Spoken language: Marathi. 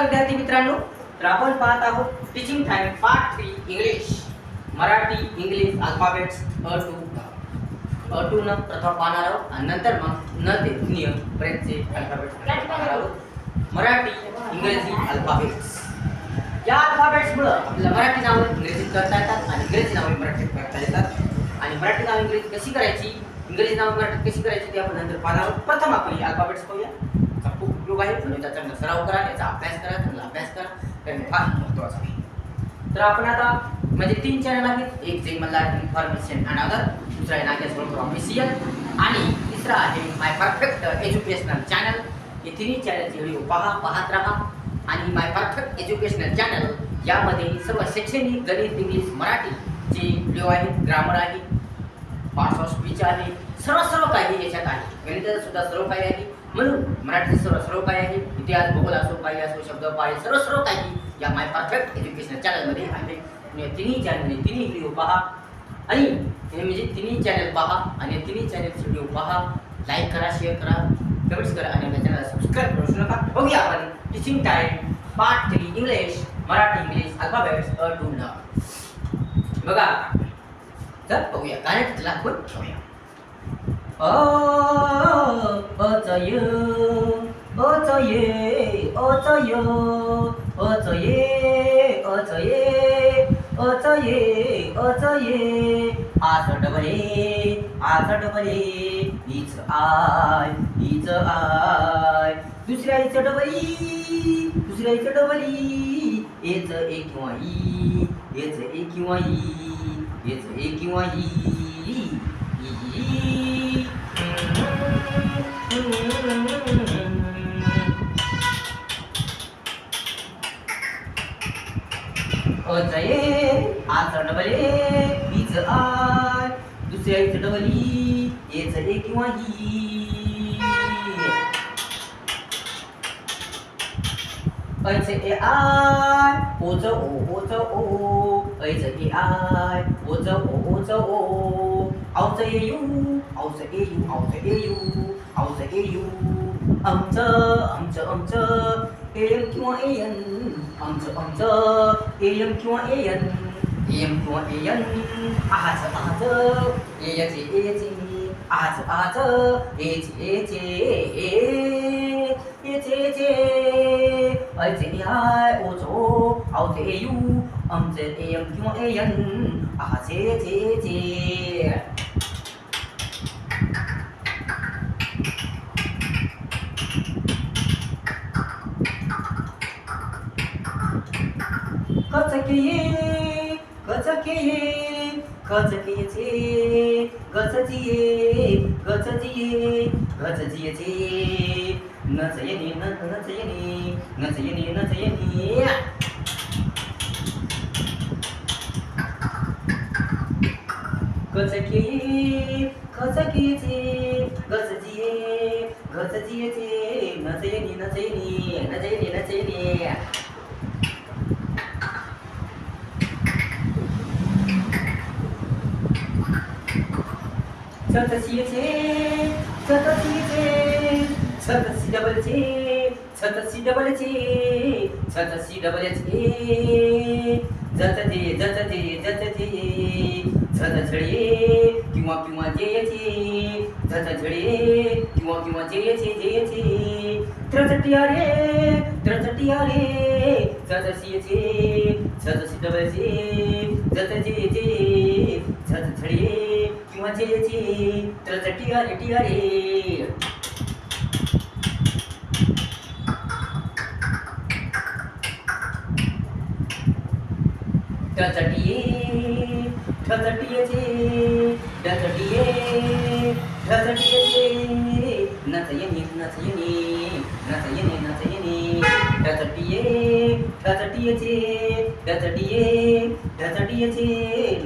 नमस्कार विद्यार्थी मित्रांनो, तर आपण पाहत आहोत teaching time part 3 English. Marathi English alphabets अ टू न प्रथम पाहणार आहोत आणि नंतर मग न ते नियम पर्यंतचे अल्फाबेट्स पाहणार आहोत. मराठी इंग्रजी अल्फाबेट्स. या अल्फाबेट्समुळे आपल्याला मराठी नावे इंग्रजीत करता येतात आणि इंग्रजी नावे मराठीत करता येतात आणि मराठी नावे इंग्रजीत कशी करायची, इंग्रजी नावे मराठीत कशी करायची ते आपण नंतर पाहणार आहोत. प्रथम आपण अल्फाबेट्स पाहूया. खूप उपयोग आहे, म्हणजे त्याचा चांगला सराव करा, याचा अभ्यास करा, चांगला अभ्यास करा, कारण फार महत्त्वाचा आहे. तर आपण आता म्हणजे 3 चॅनल आहेत. एक जे मला इन्फॉर्मेशन अँड अदर, दुसरा आहे नागेश ऑफिशियल आणि तिसरा आहे माय परफेक्ट एज्युकेशनल चॅनल. हे तिन्ही चॅनलचे व्हिडिओ पाहत राहा. आणि माय परफेक्ट एज्युकेशनल चॅनल यामध्ये सर्व शैक्षणिक गणित, इंग्लिश, मराठीचे व्हिडिओ आहेत, ग्रामर आहे, पार्ट्स ऑफ स्पीच आहे, सर्व काही याच्यात आहे. गणिताचं सुद्धा सर्व काही आहे, म्हणून मराठीचे सर्व काही आहे. इतिहास, भूगोल असो, काही असो, शब्द पाळी, सर्व काही या माय परफेक्ट एज्युकेशनल चॅनलमध्ये आहे. तिन्ही चॅनल, तिन्ही व्हिडिओ पहा आणि म्हणजे तिन्ही चॅनल पहा आणि तिन्ही चॅनलचे व्हिडिओ पहा, लाईक करा, शेअर करा, कमेंट्स करा आणि आपल्या चॅनलला सबस्क्राईब करू नका. बघूया आपण teaching time part 3 English, Marathi English alphabets अ टू न. बघा, तर बघूया काय त्याला आपण ठेवूया. इच आय, दुसऱ्या इचं डबल ई, एच ए किंवा ई, एच ए किंवा ई, एच ए किंवा ई. आचा डबल ए, इच आय, दुसऱ्या इचं डबल ई, एच ए किंवा ई. ऐच ए आय, ओच ओ, ऐच ए आय, ओच ओ, औच ए यू, आमचं एम किंवा एन, आमचं एम किंवा एन, आज एच, आज एच, ऐच ए आय, ओच ओ, औच ए यू, आमचं एम किंवा एन, आज एच. किंवा जे त्रचटिया रे. नचटिये